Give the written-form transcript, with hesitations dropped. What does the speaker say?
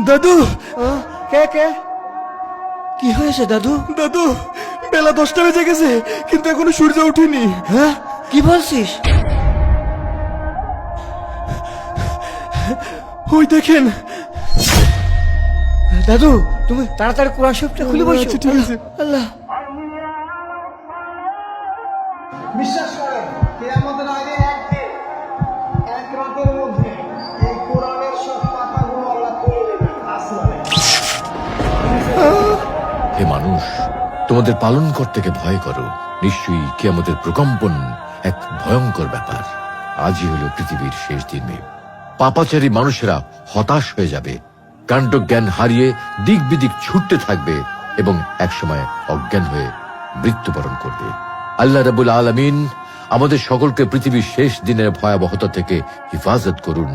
দাদু, কে কে? কি হয়েছে দাদু? দাদু, বেলা 10টা বেজে গেছে, কিন্তু এখনো সূর্য ওঠেনি। হ্যাঁ, কি বলছিস? ওই দেখেন। দাদু, তুমি তাড়াতাড়ি কোরআন শরীফটা খুলে বসো। আচ্ছা, ঠিক আছে। আল্লাহ, বিশ্বাস করেন কিয়ামতের আগে একদিন এক রাতের মধ্যে এই কোরআনের সব পাতাগুলো আল্লাহ তুলে নেবেন আসমানে। হে মানুষ, তোমাদের পালনকর্তাকে ভয় করো। নিশ্চয়ই কিয়ামতের প্রকম্পন এক ভয়ঙ্কর ব্যাপার। আজই হলো পৃথিবীর শেষ দিন। পাপাচারী মানুষেরা হতাশ হয়ে যাবে, কাণ্ডজ্ঞান হারিয়ে দিক বিদিক ছুটতে থাকবে এবং একসময় অজ্ঞান হয়ে মৃত্যুবরণ করবে। আল্লাহ রাব্বুল আলামিন আমাদের সকলকে পৃথিবীর শেষ দিনের ভয়াবহতা থেকে হিফাজত করুন।